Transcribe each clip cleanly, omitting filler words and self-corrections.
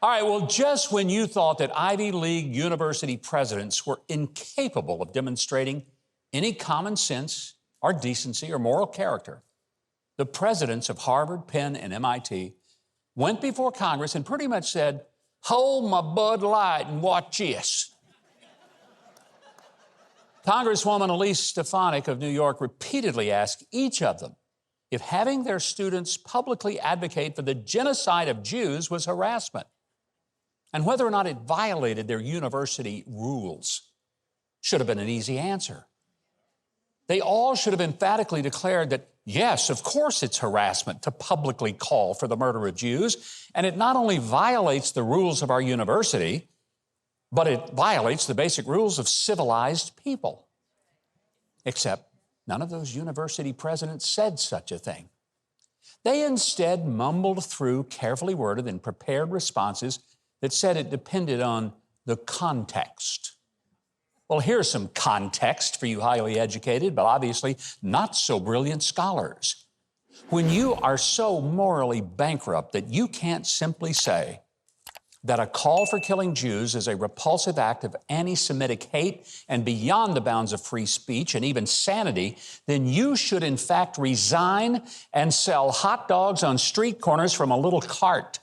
All right, well, just when you thought that Ivy League university presidents were incapable of demonstrating any common sense or decency or moral character, the presidents of Harvard, Penn, and MIT went before Congress and pretty much said, "Hold my Bud Light and watch this." Congresswoman Elise Stefanik of New York repeatedly asked each of them if having their students publicly advocate for the genocide of Jews was harassment, and whether or not it violated their university rules. Should have been an easy answer. They all should have emphatically declared that, yes, of course it's harassment to publicly call for the murder of Jews, and it not only violates the rules of our university, but it violates the basic rules of civilized people. Except none of those university presidents said such a thing. They instead mumbled through carefully worded and prepared responses that said it depended on the context. Well, here's some context for you highly educated, but obviously not so brilliant scholars. When you are so morally bankrupt that you can't simply say that a call for killing Jews is a repulsive act of anti-Semitic hate and beyond the bounds of free speech and even sanity, then you should in fact resign and sell hot dogs on street corners from a little cart.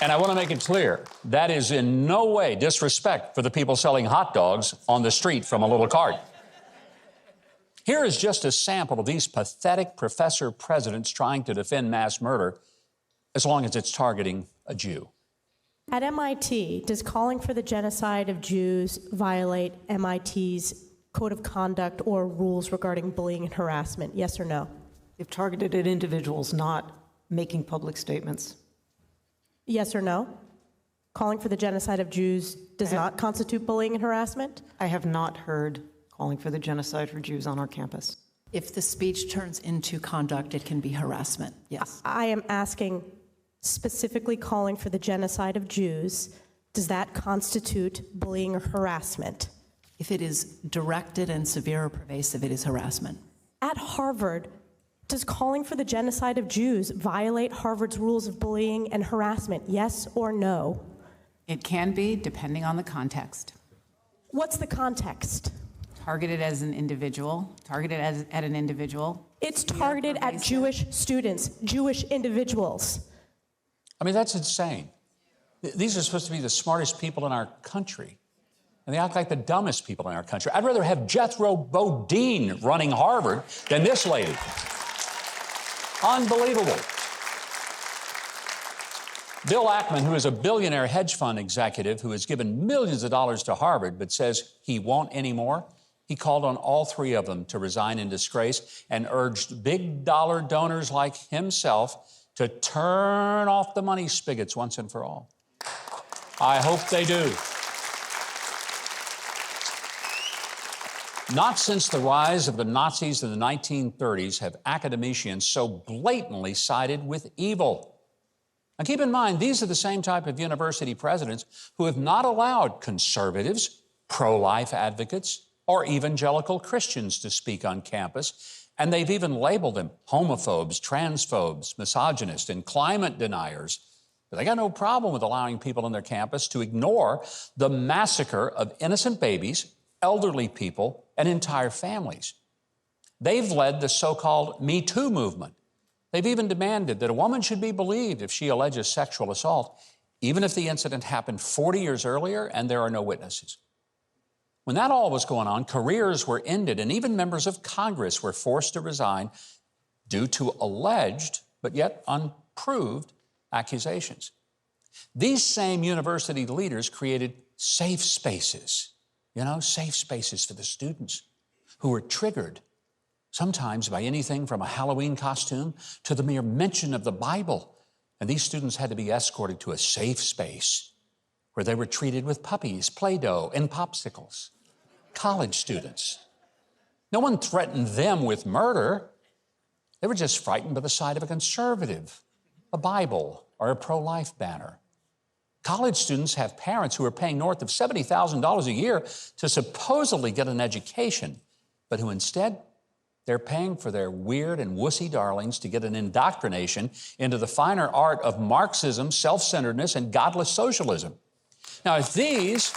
And I want to make it clear, that is in no way disrespect for the people selling hot dogs on the street from a little cart. Here is just a sample of these pathetic professor presidents trying to defend mass murder, as long as it's targeting a Jew. At MIT, does calling for the genocide of Jews violate MIT's code of conduct or rules regarding bullying and harassment? Yes or no? If targeted at individuals, not making public statements. Yes or no? Calling for the genocide of Jews does not constitute bullying and harassment? I have not heard calling for the genocide for Jews on our campus. If the speech turns into conduct, it can be harassment, yes. I am asking specifically calling for the genocide of Jews. Does that constitute bullying or harassment? If it is directed and severe or pervasive, it is harassment. At Harvard, does calling for the genocide of Jews violate Harvard's rules of bullying and harassment? Yes or no? It can be, depending on the context. What's the context? Targeted as an individual, at an individual. It's targeted at Jewish students, Jewish individuals. I mean, that's insane. These are supposed to be the smartest people in our country, and they act like the dumbest people in our country. I'd rather have Jethro Bodine running Harvard than this lady. Unbelievable. Bill Ackman, who is a billionaire hedge fund executive who has given millions of dollars to Harvard but says he won't anymore, he called on all three of them to resign in disgrace and urged big dollar donors like himself to turn off the money spigots once and for all. I hope they do. Not since the rise of the Nazis in the 1930s have academicians so blatantly sided with evil. Now keep in mind, these are the same type of university presidents who have not allowed conservatives, pro-life advocates, or evangelical Christians to speak on campus, and they've even labeled them homophobes, transphobes, misogynists, and climate deniers. But they got no problem with allowing people on their campus to ignore the massacre of innocent babies, elderly people, and entire families. They've led the so-called Me Too movement. They've even demanded that a woman should be believed if she alleges sexual assault, even if the incident happened 40 years earlier and there are no witnesses. When that all was going on, careers were ended, and even members of Congress were forced to resign due to alleged, but yet unproved, accusations. These same university leaders created safe spaces, safe spaces for the students who were triggered sometimes by anything from a Halloween costume to the mere mention of the Bible. And these students had to be escorted to a safe space where they were treated with puppies, Play-Doh, and popsicles. College students. No one threatened them with murder. They were just frightened by the sight of a conservative, a Bible, or a pro-life banner. College students have parents who are paying north of $70,000 a year to supposedly get an education, but who instead They're paying for their weird and wussy darlings to get an indoctrination into the finer art of Marxism, self-centeredness, and godless socialism. Now, if these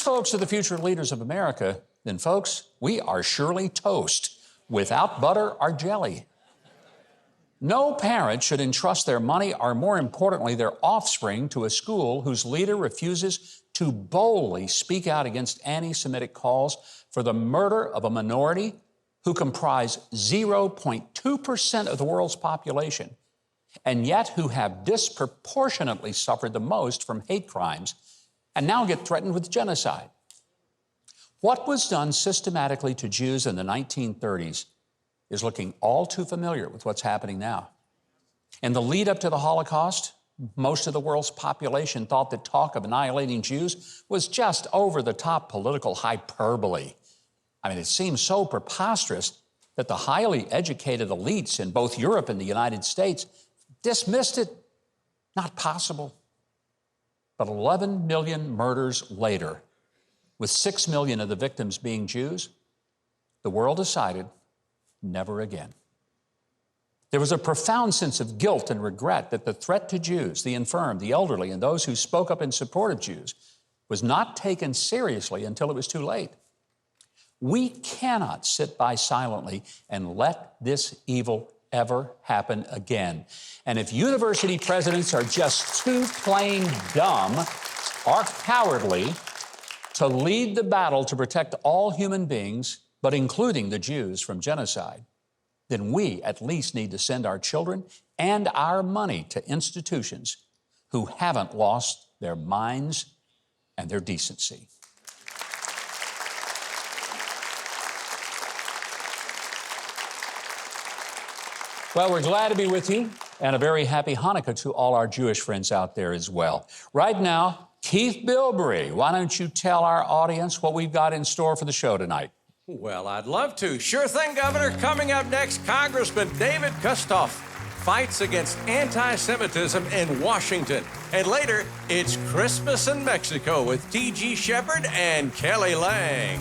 folks are the future leaders of America, then, folks, we are surely toast without butter or jelly. No parent should entrust their money, or more importantly, their offspring, to a school whose leader refuses to boldly speak out against anti-Semitic calls for the murder of a minority who comprise 0.2% of the world's population, and yet who have disproportionately suffered the most from hate crimes and now get threatened with genocide. What was done systematically to Jews in the 1930s is looking all too familiar with what's happening now. In the lead up to the Holocaust, most of the world's population thought that talk of annihilating Jews was just over-the-top political hyperbole. I mean, it seems so preposterous that the highly educated elites in both Europe and the United States dismissed it. Not possible. But 11 million murders later, with 6 million of the victims being Jews, the world decided never again. There was a profound sense of guilt and regret that the threat to Jews, the infirm, the elderly, and those who spoke up in support of Jews was not taken seriously until it was too late. We cannot sit by silently and let this evil ever happen again. And if university presidents are just too plain dumb or cowardly to lead the battle to protect all human beings, but including the Jews, from genocide, then we at least need to send our children and our money to institutions who haven't lost their minds and their decency. Well, we're glad to be with you, and a very happy Hanukkah to all our Jewish friends out there as well. Right now, Keith Bilbrey, why don't you tell our audience what we've got in store for the show tonight? Well, I'd love to. Sure thing, Governor. Coming up next, Congressman David Kustoff fights against anti-Semitism in Washington. And later, it's Christmas in Mexico with T.G. Shepard and Kelly Lang.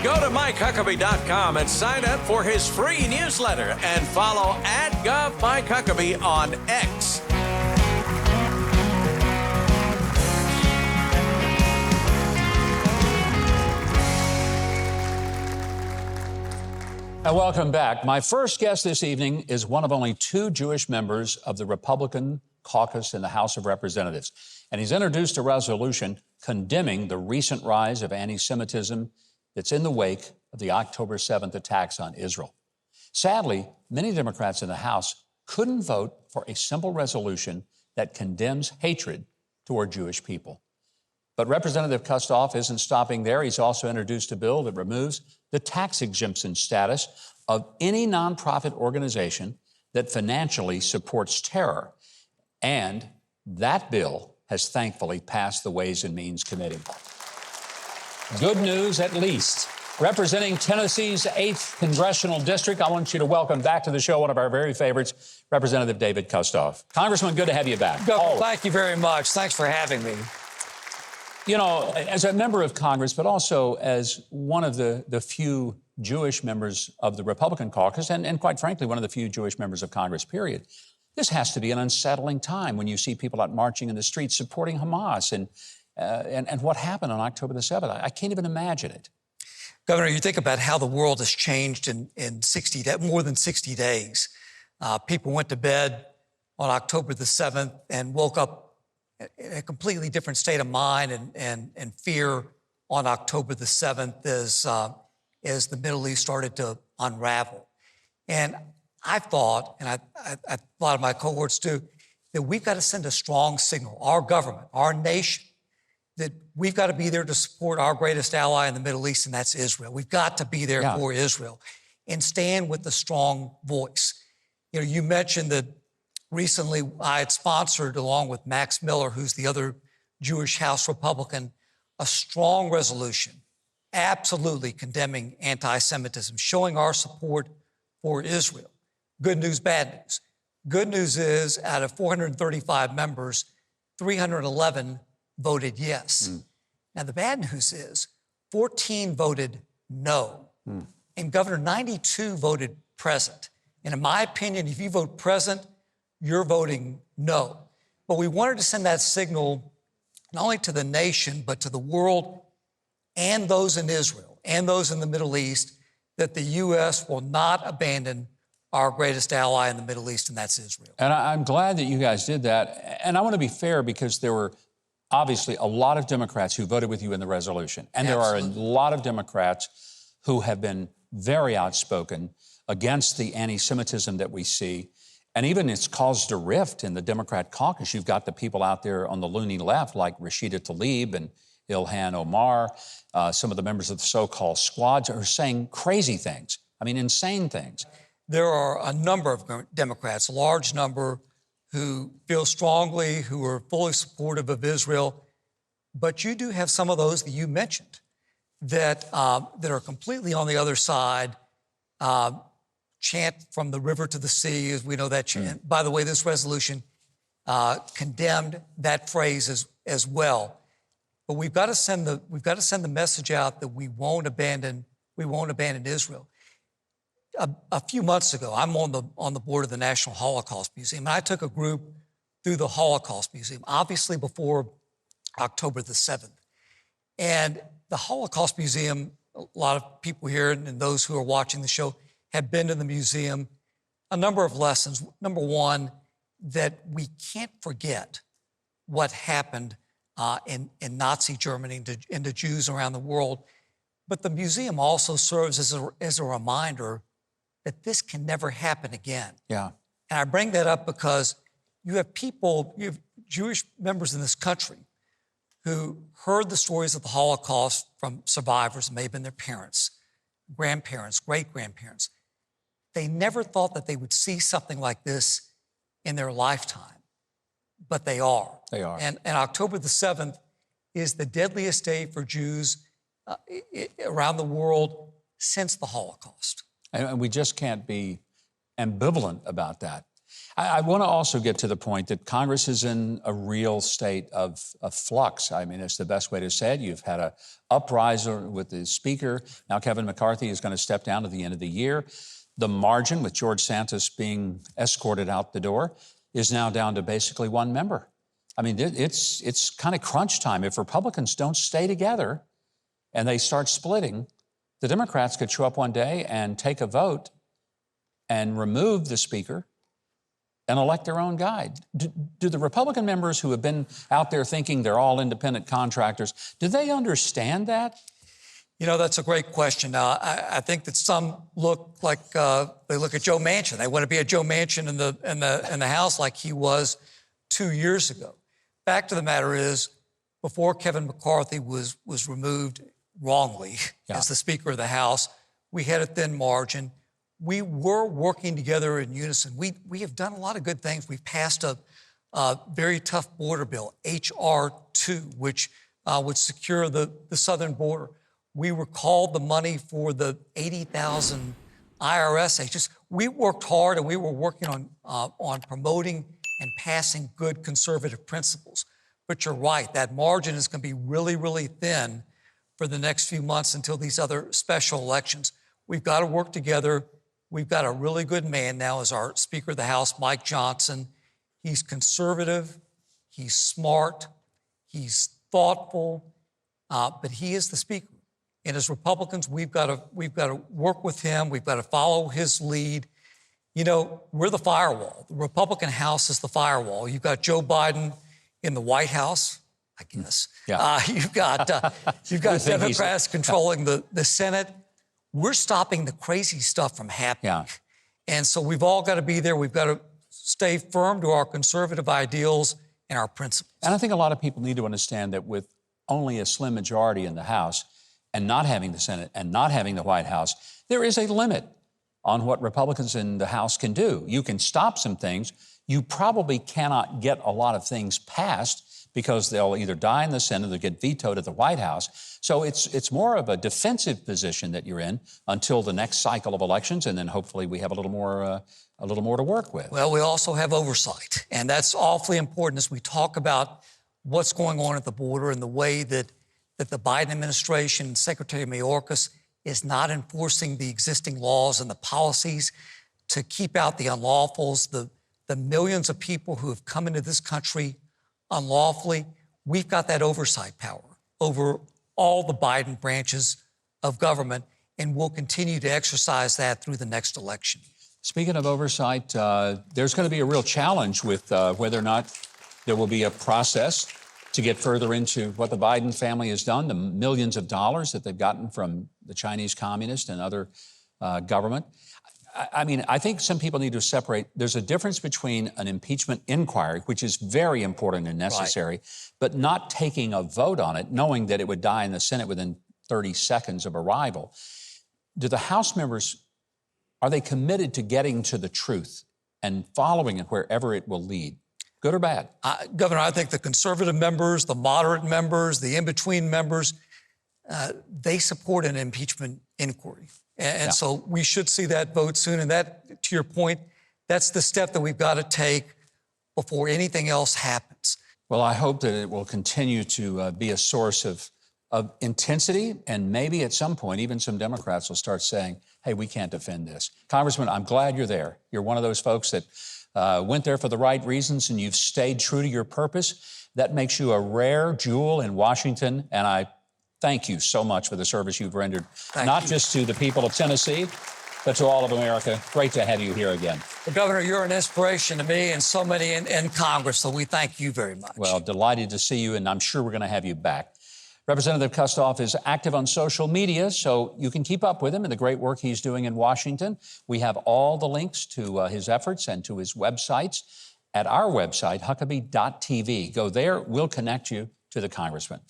Go to MikeHuckabee.com and sign up for his free newsletter and follow @GovMikeHuckabee on X. And welcome back. My first guest this evening is one of only 2 Jewish members of the Republican caucus in the House of Representatives. And he's introduced a resolution condemning the recent rise of anti-Semitism that's in the wake of the October 7th attacks on Israel. Sadly, many Democrats in the House couldn't vote for a simple resolution that condemns hatred toward Jewish people. But Representative Kustoff isn't stopping there. He's also introduced a bill that removes the tax exemption status of any nonprofit organization that financially supports terror. And that bill has thankfully passed the Ways and Means Committee. Good news, at least. Representing Tennessee's 8th Congressional District, I want you to welcome back to the show one of our very favorites, Representative David Kustoff. Congressman, good to have you back. Governor, thank you very much. Thanks for having me. You know, as a member of Congress, but also as one of the few Jewish members of the Republican caucus, and quite frankly, one of the few Jewish members of Congress, period, this has to be an unsettling time when you see people out marching in the streets supporting Hamas and what happened on October the 7th. I can't even imagine it. Governor, you think about how the world has changed in more than 60 days. People went to bed on October the 7th and woke up in a completely different state of mind and fear on October the 7th as the Middle East started to unravel. And I thought, and I thought of my cohorts too, that we've got to send a strong signal, our government, our nation, that we've got to be there to support our greatest ally in the Middle East, and that's Israel. We've got to be there for Israel and stand with a strong voice. You know, you mentioned the Recently, I had sponsored, along with Max Miller, who's the other Jewish House Republican, a strong resolution absolutely condemning anti-Semitism, showing our support for Israel. Good news, bad news. Good news is, out of 435 members, 311 voted yes. Now, the bad news is 14 voted no. And Governor, 92 voted present. And in my opinion, if you vote present, you're voting no. But we wanted to send that signal not only to the nation, but to the world and those in Israel and those in the Middle East, that the U.S. will not abandon our greatest ally in the Middle East, and that's Israel. And I'm glad that you guys did that. And I want to be fair, because there were obviously a lot of Democrats who voted with you in the resolution. And there are a lot of Democrats who have been very outspoken against the anti-Semitism that we see. And even it's caused a rift in the Democrat caucus. You've got the people out there on the loony left, like Rashida Tlaib and Ilhan Omar, some of the members of the so-called squads are saying crazy things. I mean, insane things. There are a number of Democrats, a large number, who feel strongly, who are fully supportive of Israel. But you do have some of those that you mentioned that are completely on the other side, chant from the river to the sea, as we know that chant. By the way, this resolution condemned that phrase as well. But we've got to send the message out that we won't abandon Israel. A few months ago, I'm on the board of the National Holocaust Museum, and I took a group through the Holocaust Museum, obviously before October the 7th. And the Holocaust Museum, a lot of people here and those who are watching the show have been to the museum. A number of lessons. Number one, that we can't forget what happened in Nazi Germany and to Jews around the world. But the museum also serves as a reminder that this can never happen again. Yeah. And I bring that up because you have Jewish members in this country who heard the stories of the Holocaust from survivors, may have been their parents, grandparents, great-grandparents. They never thought that they would see something like this in their lifetime, but they are. They are. And October the 7th is the deadliest day for Jews around the world since the Holocaust. And we just can't be ambivalent about that. I want to also get to the point that Congress is in a real state of flux. I mean, it's the best way to say it. You've had an uprising with the Speaker. Now Kevin McCarthy is going to step down at the end of the year. The margin, with George Santos being escorted out the door, is now down to basically one member. I mean, it's kind of crunch time. If Republicans don't stay together and they start splitting, the Democrats could show up one day and take a vote and remove the Speaker and elect their own guy. Do the Republican members who have been out there thinking they're all independent contractors, do they understand that? You know, that's a great question. I think that some look like they look at Joe Manchin. They want to be a Joe Manchin in the House like he was 2 years ago. Fact of the matter is, before Kevin McCarthy was removed wrongly as the Speaker of the House, we had a thin margin. We were working together in unison. We have done a lot of good things. We've passed a very tough border bill, H.R. 2, which would secure the southern border. We recalled the money for the 80,000 IRS agents. We worked hard, and we were working on promoting and passing good conservative principles. But you're right, that margin is going to be really, really thin for the next few months until these other special elections. We've got to work together. We've got a really good man now as our Speaker of the House, Mike Johnson. He's conservative, he's smart, he's thoughtful, but he is the Speaker. And as Republicans, we've got to work with him. We've got to follow his lead. You know, we're the firewall. The Republican House is the firewall. You've got Joe Biden in the White House, I guess. Yeah. You've got Democrats controlling the Senate. We're stopping the crazy stuff from happening. Yeah. And so we've all got to be there. We've got to stay firm to our conservative ideals and our principles. And I think a lot of people need to understand that with only a slim majority in the House and not having the Senate and not having the White House, there is a limit on what Republicans in the House can do. You can stop some things. you probably cannot get a lot of things passed because they'll either die in the Senate or they get vetoed at the White House. So it's more of a defensive position that you're in until the next cycle of elections, and then hopefully we have a little more to work with. Well, we also have oversight, and that's awfully important as we talk about what's going on at the border and the way that the Biden administration and Secretary Mayorkas is not enforcing the existing laws and the policies to keep out the unlawafuls, the millions of people who have come into this country unlawfully. We've got that oversight power over all the Biden branches of government, and we'll continue to exercise that through the next election. Speaking of oversight, there's going to be a real challenge with whether or not there will be a process to get further into what the Biden family has done, the millions of dollars that they've gotten from the Chinese Communist and other government. I mean, I think some people need to separate. There's a difference between an impeachment inquiry, which is very important and necessary, but not taking a vote on it, knowing that it would die in the Senate within 30 seconds of arrival. Do the House members, are they committed to getting to the truth and following it wherever it will lead? Good or bad? Governor, I think the conservative members, the moderate members, the in-between members, they support an impeachment inquiry. And so we should see that vote soon. And that, to your point, that's the step that we've got to take before anything else happens. Well, I hope that it will continue to be a source of intensity, and maybe at some point, even some Democrats will start saying, hey, we can't defend this. Congressman, I'm glad you're there. You're one of those folks that went there for the right reasons, and you've stayed true to your purpose. That makes you a rare jewel in Washington, and I thank you so much for the service you've rendered, not just to the people of Tennessee, but to all of America. Great to have you here again. Well, Governor, you're an inspiration to me and so many in Congress, so we thank you very much. Well, delighted to see you, and I'm sure we're going to have you back. Representative Kustoff is active on social media, so you can keep up with him and the great work he's doing in Washington. We have all the links to his efforts and to his websites at our website, Huckabee.tv. Go there. We'll connect you to the congressman.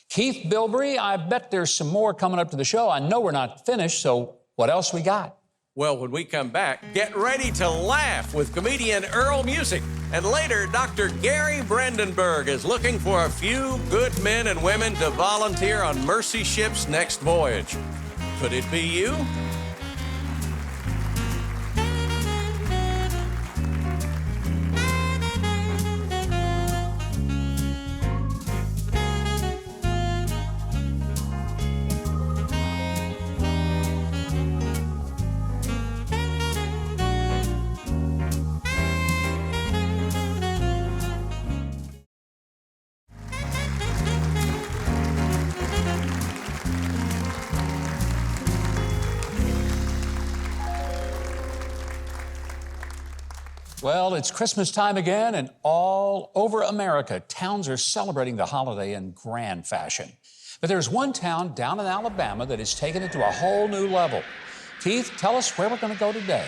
Keith Bilbrey, I bet there's some more coming up to the show. I know we're not finished, so what else we got? Well, when we come back, get ready to laugh with comedian Earl Musick. And later, Dr. Gary Brandenburg is looking for a few good men and women to volunteer on Mercy Ship's next voyage. Could it be you? Well, it's Christmas time again, and all over America, towns are celebrating the holiday in grand fashion. But there's one town down in Alabama that has taken it to a whole new level. Keith, tell us where we're going to go today.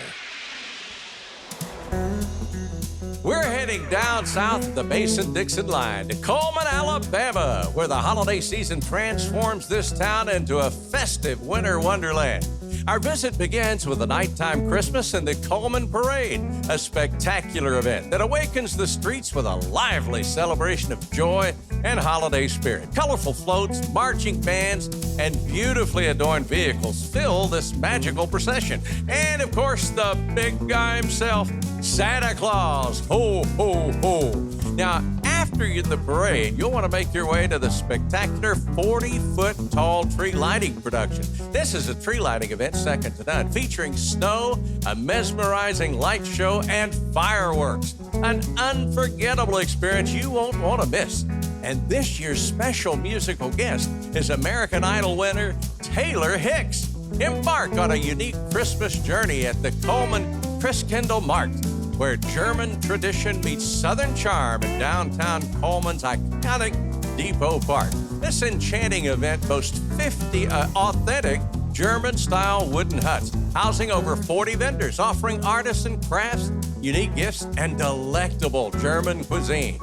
We're heading down south of the Mason-Dixon line to Cullman, Alabama, where the holiday season transforms this town into a festive winter wonderland. Our visit begins with a nighttime Christmas and the Cullman Parade, a spectacular event that awakens the streets with a lively celebration of joy and holiday spirit. Colorful floats, marching bands, and beautifully adorned vehicles fill this magical procession. And, of course, the big guy himself, Santa Claus. Ho, ho, ho. Now, after the parade, you'll want to make your way to the spectacular 40-foot tall tree lighting production. This is a tree lighting event second to none, featuring snow, a mesmerizing light show, and fireworks. An unforgettable experience you won't want to miss. And this year's special musical guest is American Idol winner Taylor Hicks. Embark on a unique Christmas journey at the Cullman Christkindl Markt, where German tradition meets Southern charm in downtown Cullman's iconic Depot Park. This enchanting event boasts 50 authentic German-style wooden huts, housing over 40 vendors, offering artisan crafts, unique gifts, and delectable German cuisine.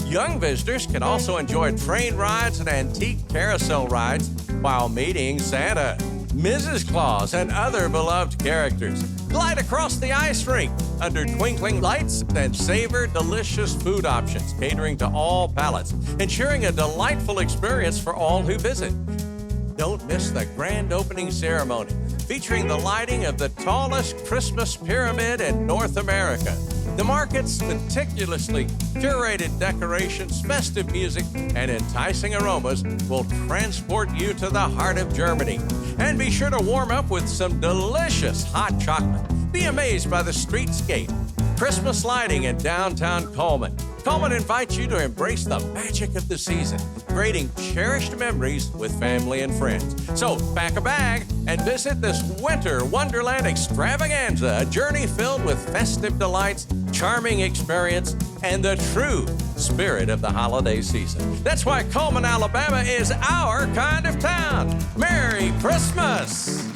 Young visitors can also enjoy train rides and antique carousel rides while meeting Santa, Mrs. Claus, and other beloved characters. Glide across the ice rink under twinkling lights and savor delicious food options, catering to all palates, ensuring a delightful experience for all who visit. Don't miss the grand opening ceremony, featuring the lighting of the tallest Christmas pyramid in North America. The market's meticulously curated decorations, festive music, and enticing aromas will transport you to the heart of Germany. And be sure to warm up with some delicious hot chocolate. Be amazed by the streetscape, Christmas lighting in downtown Cullman. Cullman invites you to embrace the magic of the season, creating cherished memories with family and friends. So pack a bag and visit this winter wonderland extravaganza, a journey filled with festive delights, charming experience, and the true spirit of the holiday season. That's why Cullman, Alabama is our kind of town. Merry Christmas!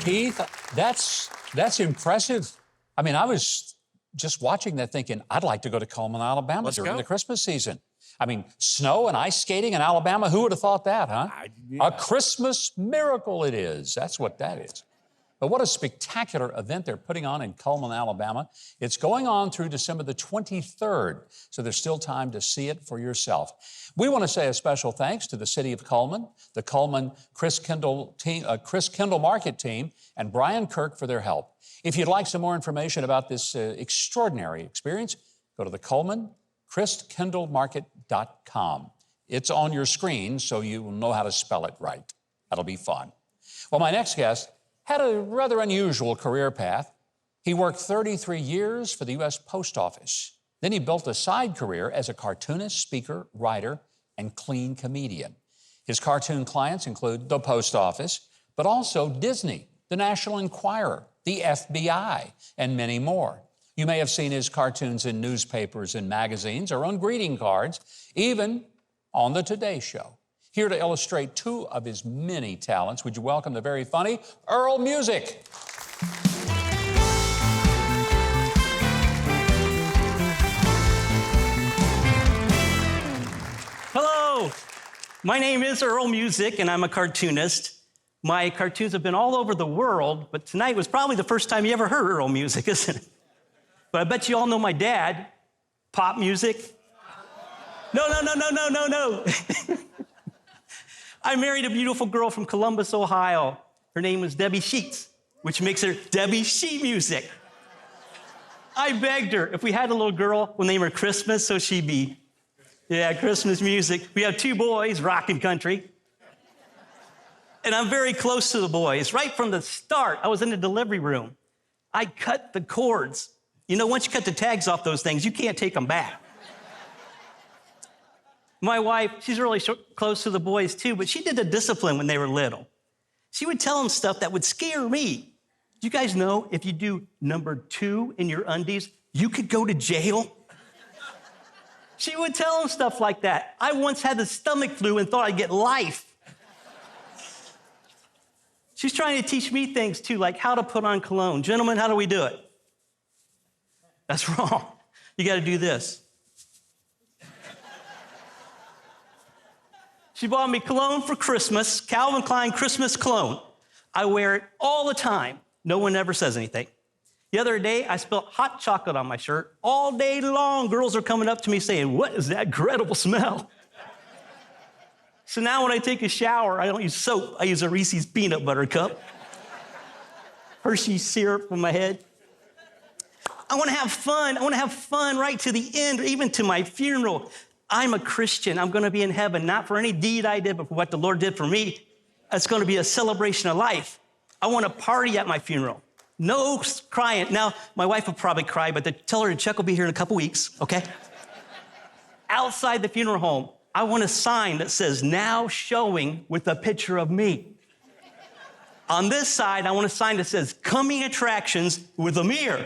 Keith, that's impressive. I mean, I was just watching that thinking, I'd like to go to Cullman, Alabama during the Christmas season. I mean, snow and ice skating in Alabama, who would have thought that, huh? A Christmas miracle it is. That's what that is. But what a spectacular event they're putting on in Cullman, Alabama. It's going on through December the 23rd, so there's still time to see it for yourself. We want to say a special thanks to the City of Cullman, the Cullman Chris Kendall Market Team, and Brian Kirk for their help. If you'd like some more information about this extraordinary experience, go to the Cullman ChrisKendallMarket.com. It's on your screen, so you will know how to spell it right. That'll be fun. Well, my next guest had a rather unusual career path. He worked 33 years for the U.S. Post Office. Then he built a side career as a cartoonist, speaker, writer, and clean comedian. His cartoon clients include the Post Office, but also Disney, the National Enquirer, the FBI, and many more. You may have seen his cartoons in newspapers and magazines or on greeting cards, even on the Today Show. Here to illustrate two of his many talents, would you welcome the very funny Earl Musick. Hello, my name is Earl Musick, and I'm a cartoonist. My cartoons have been all over the world, but tonight was probably the first time you ever heard Earl Musick, isn't it? But I bet you all know my dad, pop music. No. I married a beautiful girl from Columbus, Ohio. Her name was Debbie Sheets, which makes her Debbie Sheet Music. I begged her if we had a little girl, we'll name her Christmas, so she'd be, Christmas music. We have two boys, rockin' country. And I'm very close to the boys. Right from the start, I was in the delivery room. I cut the cords. You know, once you cut the tags off those things, you can't take them back. My wife, she's really close to the boys too, but she did the discipline when they were little. She would tell them stuff that would scare me. Do you guys know if you do number 2 in your undies, you could go to jail? She would tell them stuff like that. I once had the stomach flu and thought I'd get life. She's trying to teach me things too, like how to put on cologne. Gentlemen, how do we do it? That's wrong. You got to do this. She bought me cologne for Christmas, Calvin Klein Christmas cologne. I wear it all the time. No one ever says anything. The other day, I spilled hot chocolate on my shirt. All day long, girls are coming up to me saying, "What is that incredible smell?" So now when I take a shower, I don't use soap. I use a Reese's peanut butter cup. Hershey's syrup on my head. I want to have fun. I want to have fun right to the end, or even to my funeral. I'm a Christian. I'm going to be in heaven, not for any deed I did, but for what the Lord did for me. It's going to be a celebration of life. I want to party at my funeral. No crying. Now, my wife will probably cry, but tell her Chuck will be here in a couple weeks, okay? Outside the funeral home, I want a sign that says, "Now showing," with a picture of me. On this side, I want a sign that says, "Coming attractions," with a mirror.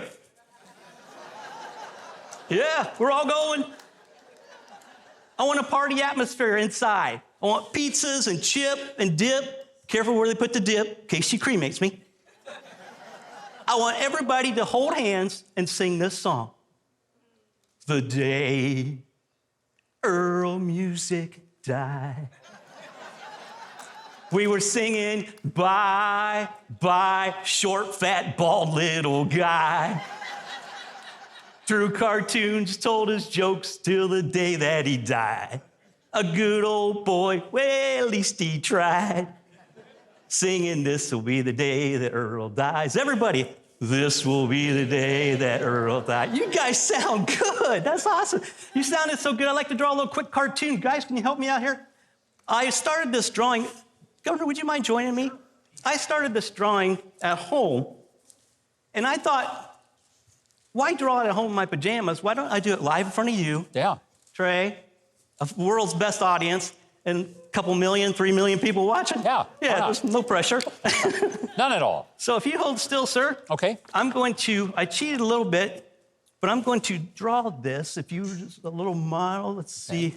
Yeah, we're all going. I want a party atmosphere inside. I want pizzas and chip and dip. Careful where they put the dip, in case she cremates me. I want everybody to hold hands and sing this song. The day Earl Musick died. We were singing, bye, bye, short, fat, bald little guy. Drew cartoons, told his jokes till the day that he died. A good old boy, well, at least he tried. Singing, this will be the day that Earl dies. Everybody, this will be the day that Earl dies. You guys sound good. That's awesome. You sounded so good. I'd like to draw a little quick cartoon. Guys, can you help me out here? I started this drawing. Governor, would you mind joining me? I started this drawing at home, and I thought, why draw it at home in my pajamas? Why don't I do it live in front of you? Yeah. Trey, a world's best audience, and a couple million, 3 million people watching? Yeah. Yeah, there's no pressure. None at all. So if you hold still, sir. Okay. I cheated a little bit, but I'm going to draw this. If you, just a little model, let's see.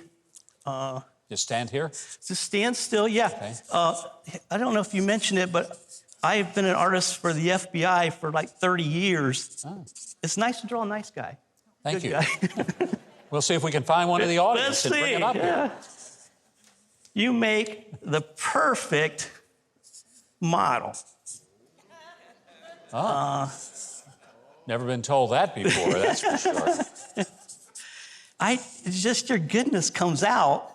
Just stand here. Just stand still, yeah. Okay. I don't know if you mentioned it, but I've been an artist for the FBI for like 30 years. Oh. It's nice to draw a nice guy. Thank Good you. guy. We'll see if we can find one in the audience Let's and bring see. it up here. You make the perfect model. Never been told that before, that's for sure. Just your goodness comes out.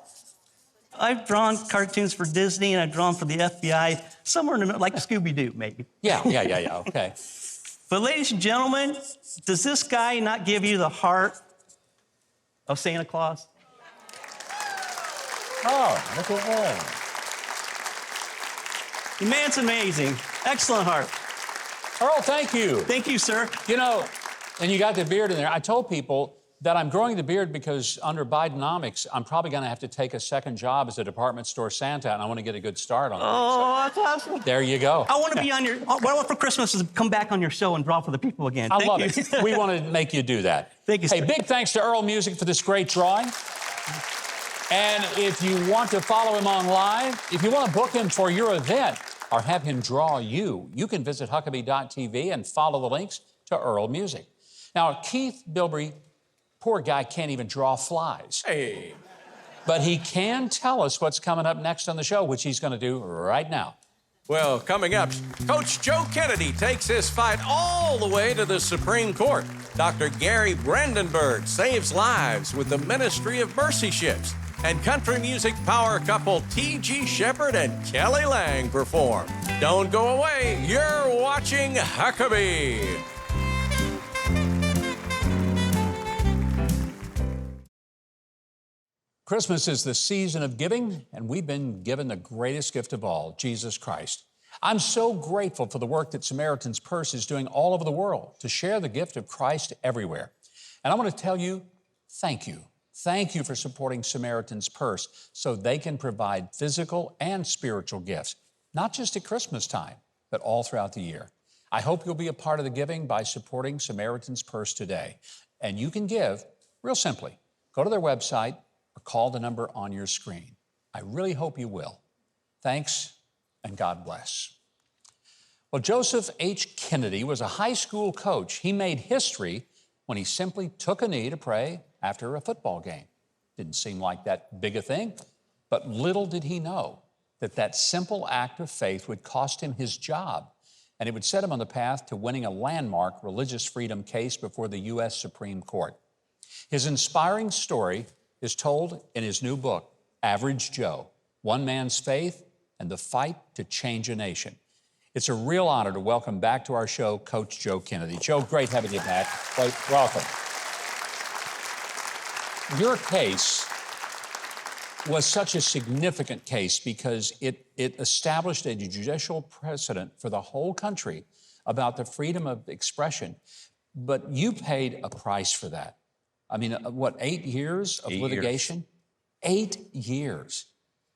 I've drawn cartoons for Disney and I've drawn for the FBI, somewhere in the middle, like Scooby-Doo, maybe. Yeah, okay. But ladies and gentlemen, does this guy not give you the heart of Santa Claus? Oh, look at that. The man's amazing. Excellent heart. Earl, thank you. Thank you, sir. You know, and you got the beard in there. I told people that I'm growing the beard because under Bidenomics, I'm probably going to have to take a second job as a department store Santa, and I want to get a good start on it. Oh, that's awesome. There you go. I want to be on your, what I want for Christmas is come back on your show and draw for the people again. I Thank love you. it. We want to make you do that. Thank you, Hey, sir. big thanks to Earl Musick for this great drawing. And if you want to follow him online, if you want to book him for your event or have him draw you, you can visit Huckabee.tv and follow the links to Earl Musick. Now, Keith Bilbrey, poor guy can't even draw flies. Hey. But he can tell us what's coming up next on the show, which he's going to do right now. Well, coming up, Coach Joe Kennedy takes his fight all the way to the Supreme Court. Dr. Gary Brandenburg saves lives with the Ministry of Mercy Ships. And country music power couple T.G. Shepherd and Kelly Lang perform. Don't go away. You're watching Huckabee. Christmas is the season of giving, and we've been given the greatest gift of all, Jesus Christ. I'm so grateful for the work that Samaritan's Purse is doing all over the world to share the gift of Christ everywhere. And I want to tell you, thank you. Thank you for supporting Samaritan's Purse so they can provide physical and spiritual gifts, not just at Christmas time, but all throughout the year. I hope you'll be a part of the giving by supporting Samaritan's Purse today. And you can give real simply. Go to their website or call the number on your screen. I really hope you will. Thanks, and God bless. Well, Joseph H. Kennedy was a high school coach. He made history when he simply took a knee to pray after a football game. Didn't seem like that big a thing, but little did he know that that simple act of faith would cost him his job, and it would set him on the path to winning a landmark religious freedom case before the U.S. Supreme Court. His inspiring story is told in his new book, Average Joe, One Man's Faith and the Fight to Change a Nation. It's a real honor to welcome back to our show, Coach Joe Kennedy. Joe, great having you back. Welcome. Your case was such a significant case because it established a judicial precedent for the whole country about the freedom of expression, but you paid a price for that. I mean, what, 8 years of litigation? 8 years.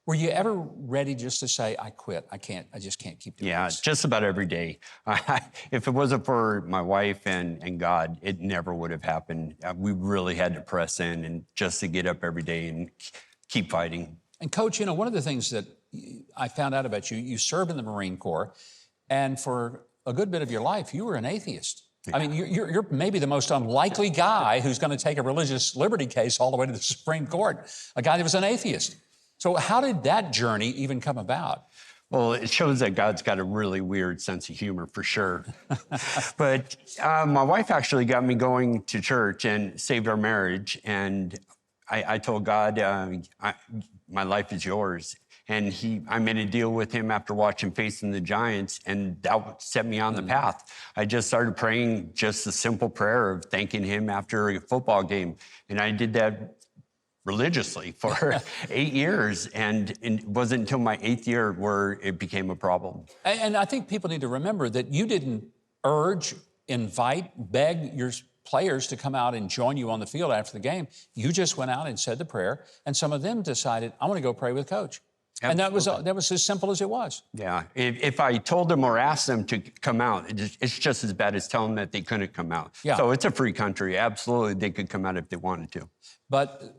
Were you ever ready just to say, I quit, I just can't keep doing this? Yeah, just about every day. If it wasn't for my wife and God, it never would have happened. We really had to press in and just to get up every day and keep fighting. And Coach, you know, one of the things that I found out about you, you served in the Marine Corps, and for a good bit of your life, you were an atheist. Yeah. I mean, you're maybe the most unlikely guy who's going to take a religious liberty case all the way to the Supreme Court, a guy that was an atheist. So how did that journey even come about? Well, it shows that God's got a really weird sense of humor, for sure. But my wife actually got me going to church and saved our marriage. And I told God, my life is yours. And I made a deal with him after watching Facing the Giants, and that set me on the path. I just started praying just a simple prayer of thanking him after a football game. And I did that religiously for 8 years, and it wasn't until my 8th year where it became a problem. And I think people need to remember that you didn't urge, invite, beg your players to come out and join you on the field after the game. You just went out and said the prayer, and some of them decided, I want to go pray with Coach. Absolutely. And that was as simple as it was. Yeah, if I told them or asked them to come out, it's just as bad as telling them that they couldn't come out. Yeah. So it's a free country. Absolutely, they could come out if they wanted to. But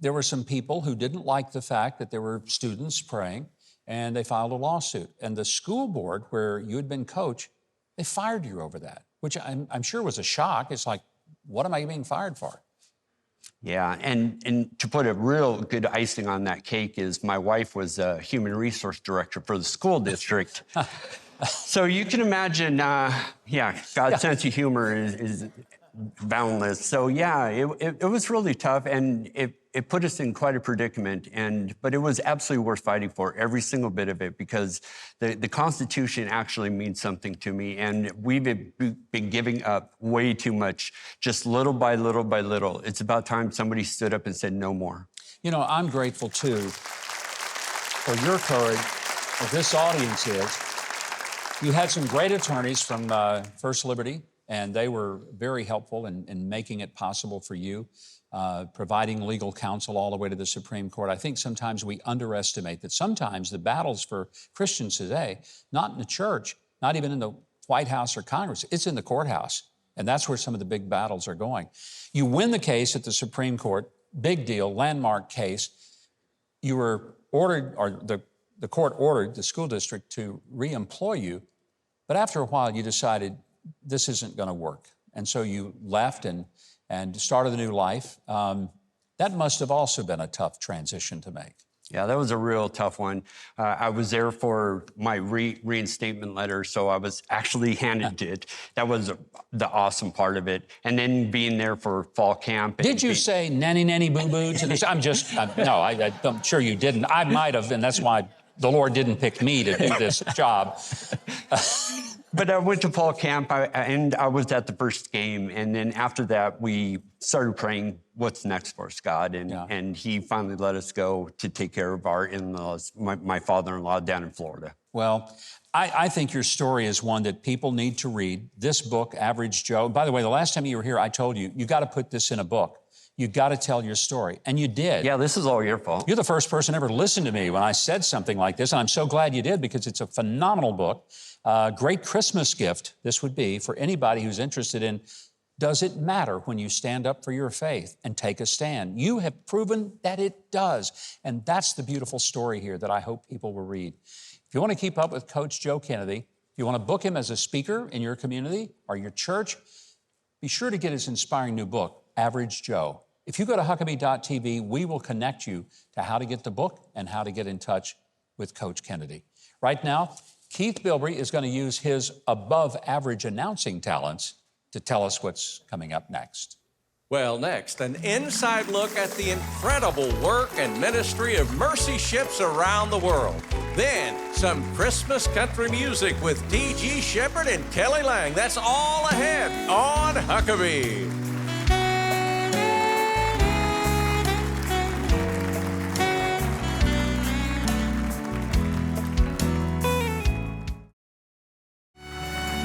there were some people who didn't like the fact that there were students praying, and they filed a lawsuit. And the school board, where you had been coach, they fired you over that, which I'm sure was a shock. It's like, what am I being fired for? Yeah, and to put a real good icing on that cake is my wife was a human resource director for the school district. So you can imagine, God's sense of humor is boundless. So yeah, it was really tough, and it put us in quite a predicament. But it was absolutely worth fighting for, every single bit of it, because the Constitution actually means something to me, and we've been giving up way too much, just little by little by little. It's about time somebody stood up and said no more. You know, I'm grateful too for your courage, as this audience is. You had some great attorneys from First Liberty, and they were very helpful in making it possible for you, providing legal counsel all the way to the Supreme Court. I think sometimes we underestimate that sometimes the battles for Christians today, not in the church, not even in the White House or Congress, it's in the courthouse. And that's where some of the big battles are going. You win the case at the Supreme Court, big deal, landmark case. You were ordered, or the court ordered the school district to re-employ you. But after a while, you decided, this isn't going to work. And so you left and started a new life. That must have also been a tough transition to make. Yeah, that was a real tough one. I was there for my reinstatement letter, so I was actually handed it. That was the awesome part of it. And then being there for fall camp. Did you say nanny, nanny, boo, boo to this? No, I'm sure you didn't. I might have, and that's why the Lord didn't pick me to do this job. But I went to fall camp, and I was at the first game. And then after that, we started praying, what's next for us, God? And he finally let us go to take care of our in-laws, my father-in-law down in Florida. Well, I think your story is one that people need to read. This book, Average Joe. By the way, the last time you were here, I told you, you got to put this in a book. You got to tell your story. And you did. Yeah, this is all your fault. You're the first person ever to listen to me when I said something like this. And I'm so glad you did, because it's a phenomenal book. Great Christmas gift this would be for anybody who's interested in, does it matter when you stand up for your faith and take a stand? You have proven that it does. And that's the beautiful story here that I hope people will read. If you want to keep up with Coach Joe Kennedy, if you want to book him as a speaker in your community or your church, be sure to get his inspiring new book, Average Joe. If you go to Huckabee.tv, we will connect you to how to get the book and how to get in touch with Coach Kennedy. Right now, Keith Bilbrey is going to use his above-average announcing talents to tell us what's coming up next. Well, next, an inside look at the incredible work and ministry of mercy ships around the world. Then, some Christmas country music with T.G. Shepherd and Kelly Lang. That's all ahead on Huckabee.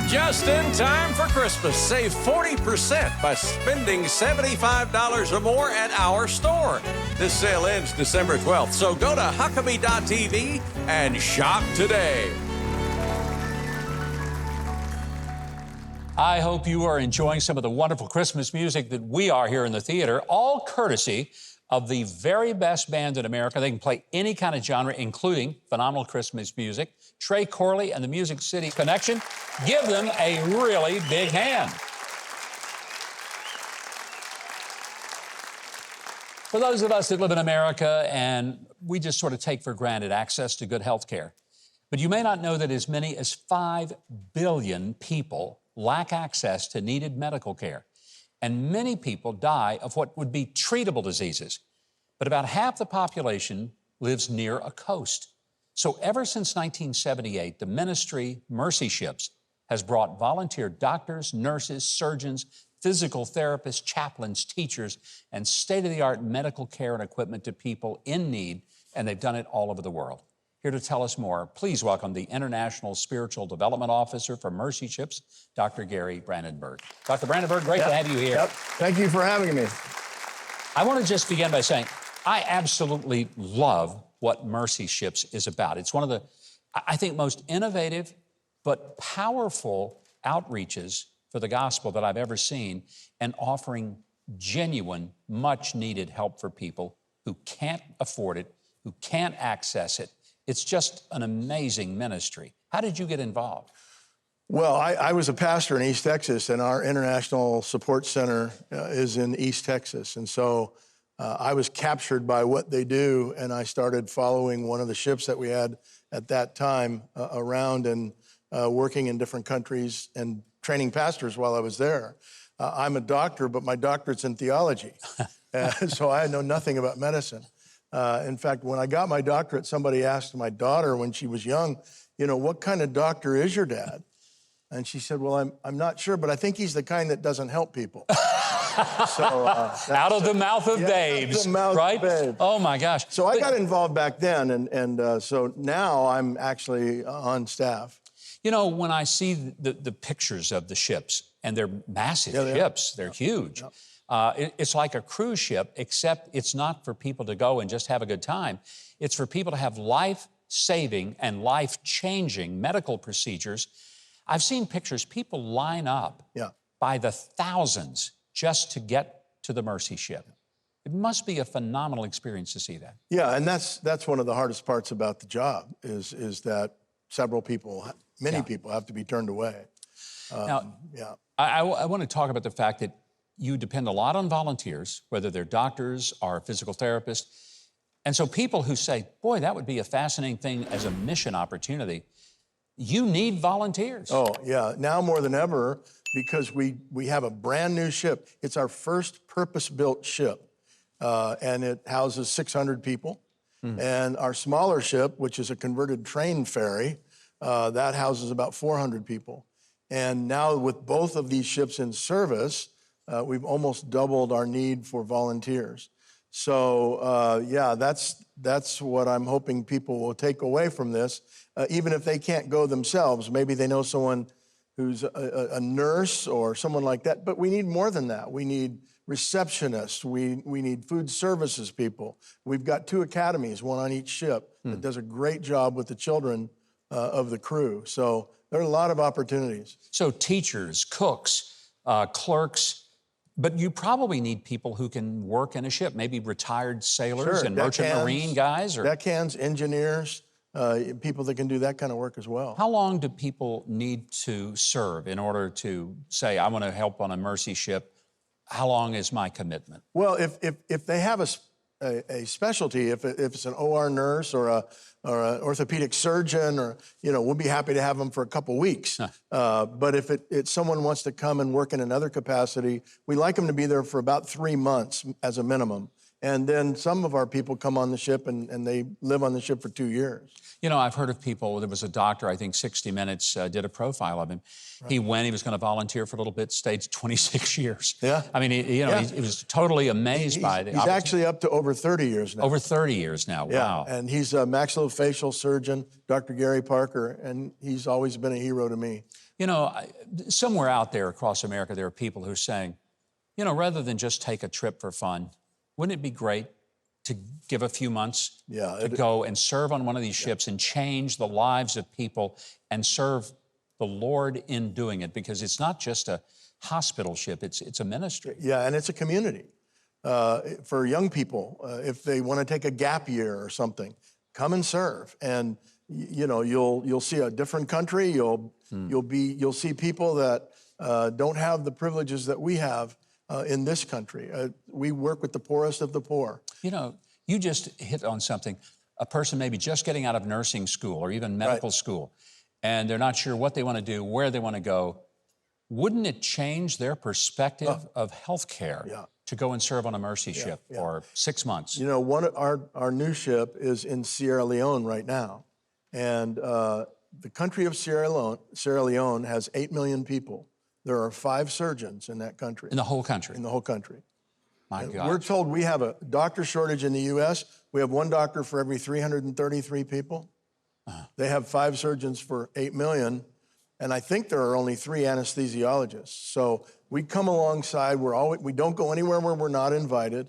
Just in time for Christmas. Save 40% by spending $75 or more at our store. This sale ends December 12th, so go to Huckabee.tv and shop today. I hope you are enjoying some of the wonderful Christmas music that we are here in the theater, all courtesy of the very best band in America. They can play any kind of genre, including phenomenal Christmas music. Trey Corley and the Music City Connection. Give them a really big hand. For those of us that live in America and we just sort of take for granted access to good health care, But you may not know that as many as 5 billion people lack access to needed medical care. And many people die of what would be treatable diseases. But about half the population lives near a coast. So ever since 1978, the ministry Mercy Ships has brought volunteer doctors, nurses, surgeons, physical therapists, chaplains, teachers, and state-of-the-art medical care and equipment to people in need, and they've done it all over the world. Here to tell us more, please welcome the International Spiritual Development Officer for Mercy Ships, Dr. Gary Brandenburg. Dr. Brandenburg, great to have you here. Thank you for having me. I want to just begin by saying, I absolutely love what Mercy Ships is about. It's one of the, I think, most innovative but powerful outreaches for the gospel that I've ever seen, and offering genuine, much-needed help for people who can't afford it, who can't access it. It's just an amazing ministry. How did you get involved? Well, I was a pastor in East Texas, and our International Support Center is in East Texas. And so I was captured by what they do, and I started following one of the ships that we had at that time around and working in different countries and training pastors while I was there. I'm a doctor, but my doctorate's in theology. So I know nothing about medicine. In fact, when I got my doctorate, somebody asked my daughter when she was young, you know, what kind of doctor is your dad? And she said, well, I'm not sure, but I think he's the kind that doesn't help people. So, out of the mouth of babes, out of the mouth right? of babes. Oh my gosh. So I got involved back then, and so now I'm actually on staff. You know, when I see the pictures of the ships, and they're massive ships, they're huge. It's like a cruise ship, except it's not for people to go and just have a good time. It's for people to have life-saving and life-changing medical procedures. I've seen pictures, people line up by the thousands just to get to the Mercy ship. It must be a phenomenal experience to see that. Yeah, and that's one of the hardest parts about the job is that several people, many people have to be turned away. Now, I want to talk about the fact that you depend a lot on volunteers, whether they're doctors or physical therapists. And so people who say, boy, that would be a fascinating thing as a mission opportunity, you need volunteers. Oh, yeah, now more than ever, because we have a brand new ship. It's our first purpose-built ship, and it houses 600 people. And our smaller ship, which is a converted train ferry, that houses about 400 people. And now with both of these ships in service, we've almost doubled our need for volunteers. So yeah, that's what I'm hoping people will take away from this. Even if they can't go themselves, maybe they know someone who's a nurse or someone like that, but we need more than that. We need receptionists, we need food services people. We've got 2 academies, one on each ship, that does a great job with the children of the crew. So there are a lot of opportunities. So teachers, cooks, clerks, but you probably need people who can work in a ship, maybe retired sailors and merchant marine guys? Or deckhands, engineers, people that can do that kind of work as well. How long do people need to serve in order to say, I want to help on a Mercy ship? How long is my commitment? Well, if they have a specialty, if it's an OR nurse or an orthopedic surgeon, or we'll be happy to have them for a couple weeks. But if it's someone wants to come and work in another capacity, we like them to be there for about 3 months as a minimum. And then some of our people come on the ship and they live on the ship for 2 years. You know, I've heard of people, there was a doctor, I think 60 Minutes did a profile of him. Right. He was going to volunteer for a little bit, stayed 26 years. Yeah. I mean, he was totally amazed by the He's actually up to over 30 years now. Over 30 years now, wow. And he's a maxillofacial surgeon, Dr. Gary Parker, and he's always been a hero to me. You know, somewhere out there across America, there are people who are saying, rather than just take a trip for fun, wouldn't it be great to give a few months to go and serve on one of these ships and change the lives of people and serve the Lord in doing it? Because it's not just a hospital ship, it's a ministry. Yeah, and it's a community. For young people, if they want to take a gap year or something, come and serve. And you'll see a different country, you'll see people that don't have the privileges that we have in this country. We work with the poorest of the poor. You just hit on something. a person maybe just getting out of nursing school or even medical school, and they're not sure what they want to do, where they want to go, wouldn't it change their perspective of health care to go and serve on a mercy ship for 6 months? You know, our new ship is in Sierra Leone right now. And the country of Sierra Leone has 8 million people. There are 5 surgeons in that country. In the whole country? In the whole country. My God. We're told we have a doctor shortage in the U.S. We have 1 doctor for every 333 people. They have 5 surgeons for 8 million. And I think there are only 3 anesthesiologists. So we come alongside, we don't go anywhere where we're not invited.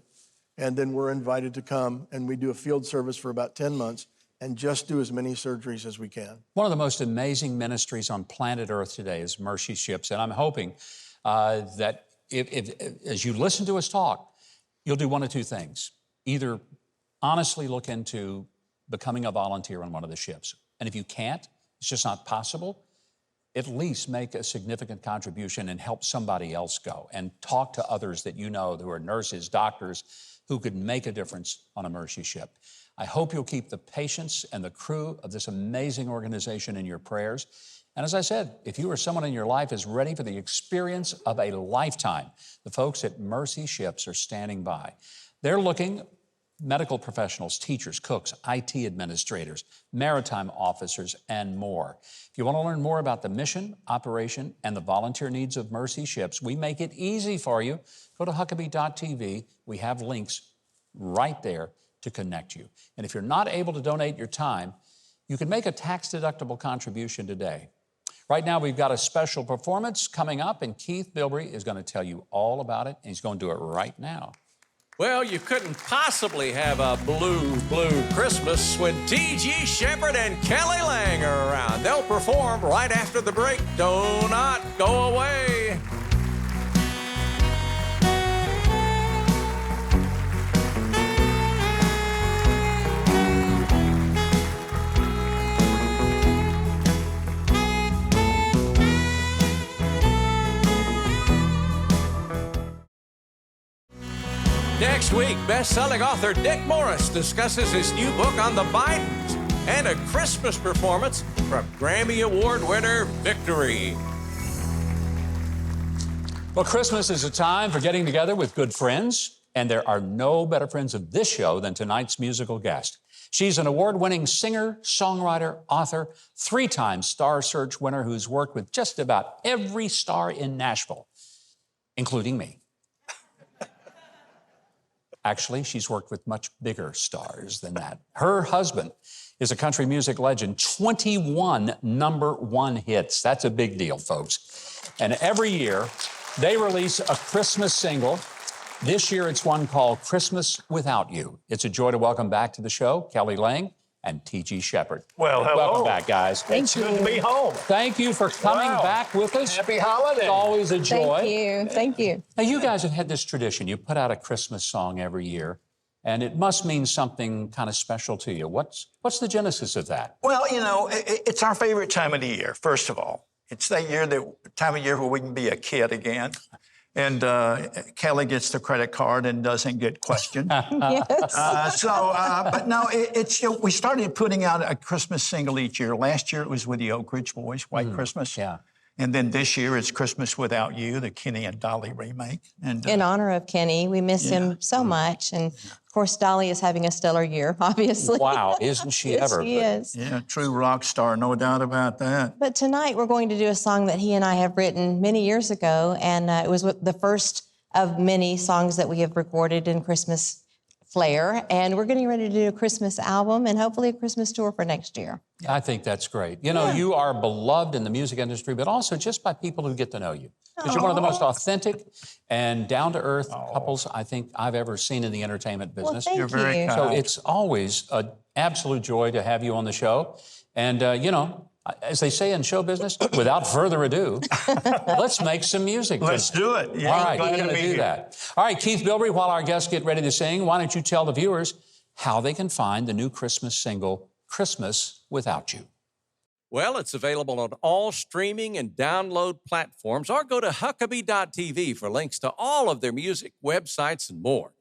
And then we're invited to come and we do a field service for about 10 months and just do as many surgeries as we can. One of the most amazing ministries on planet Earth today is mercy ships. And I'm hoping that if as you listen to us talk, you'll do one of 2 things. Either honestly look into becoming a volunteer on one of the ships. And if you can't, it's just not possible, at least make a significant contribution and help somebody else go and talk to others that you know who are nurses, doctors, who could make a difference on a mercy ship. I hope you'll keep the patients and the crew of this amazing organization in your prayers. And as I said, if you or someone in your life is ready for the experience of a lifetime, the folks at Mercy Ships are standing by. They're looking medical professionals, teachers, cooks, IT administrators, maritime officers, and more. If you want to learn more about the mission, operation, and the volunteer needs of Mercy Ships, we make it easy for you. Go to Huckabee.tv. We have links right there to connect you. And if you're not able to donate your time, you can make a tax-deductible contribution today. Right now, we've got a special performance coming up, and Keith Bilbrey is going to tell you all about it, and he's going to do it right now. Well, you couldn't possibly have a blue Christmas when T.G. Shepherd and Kelly Lang are around. They'll perform right after the break. Do not go away. Next week, best-selling author Dick Morris discusses his new book on the Bidens and a Christmas performance from Grammy Award winner Victory. Well, Christmas is a time for getting together with good friends, and there are no better friends of this show than tonight's musical guest. She's an award-winning singer, songwriter, author, 3-time Star Search winner who's worked with just about every star in Nashville, including me. Actually, she's worked with much bigger stars than that. Her husband is a country music legend, 21 #1 hits. That's a big deal, folks. And every year, they release a Christmas single. This year, it's one called Christmas Without You. It's a joy to welcome back to the show, Kelly Lang and T.G. Shepherd. Well, hello. Welcome back, guys. It's good to be home. Thank you for coming back with us. Happy holiday. It's always a joy. Thank you. Thank you. Now, you guys have had this tradition. You put out a Christmas song every year, and it must mean something kind of special to you. What's the genesis of that? Well, you know, it's our favorite time of the year, first of all. It's that time of year where we can be a kid again. And Kelly gets the credit card and doesn't get questioned. Yes. But no, we started putting out a Christmas single each year. Last year it was with the Oak Ridge Boys, White Christmas. Yeah. And then this year it's Christmas Without You, the Kenny and Dolly remake. And In honor of Kenny, we miss him so much. And of course, Dolly is having a stellar year, obviously. Wow, isn't she Yes, ever? she is. yeah, true rock star, no doubt about that. But tonight we're going to do a song that he and I have written many years ago. And it was the first of many songs that we have recorded in Christmas flair. And we're getting ready to do a Christmas album and hopefully a Christmas tour for next year. I think that's great. You know, you are beloved in the music industry, but also just by people who get to know you. Because you're one of the most authentic and down-to-earth couples I think I've ever seen in the entertainment business. Well, thank You're very you. kind. So it's always an absolute joy to have you on the show. And, you know, as they say in show business, without further ado, let's make some music. Let's do it. Yeah, All right, glad we're to going to be do here. that. All right, Keith Bilbrey, while our guests get ready to sing, why don't you tell the viewers how they can find the new Christmas single, Christmas Without You? Well, it's available on all streaming and download platforms, or go to Huckabee.tv for links to all of their music, websites, and more.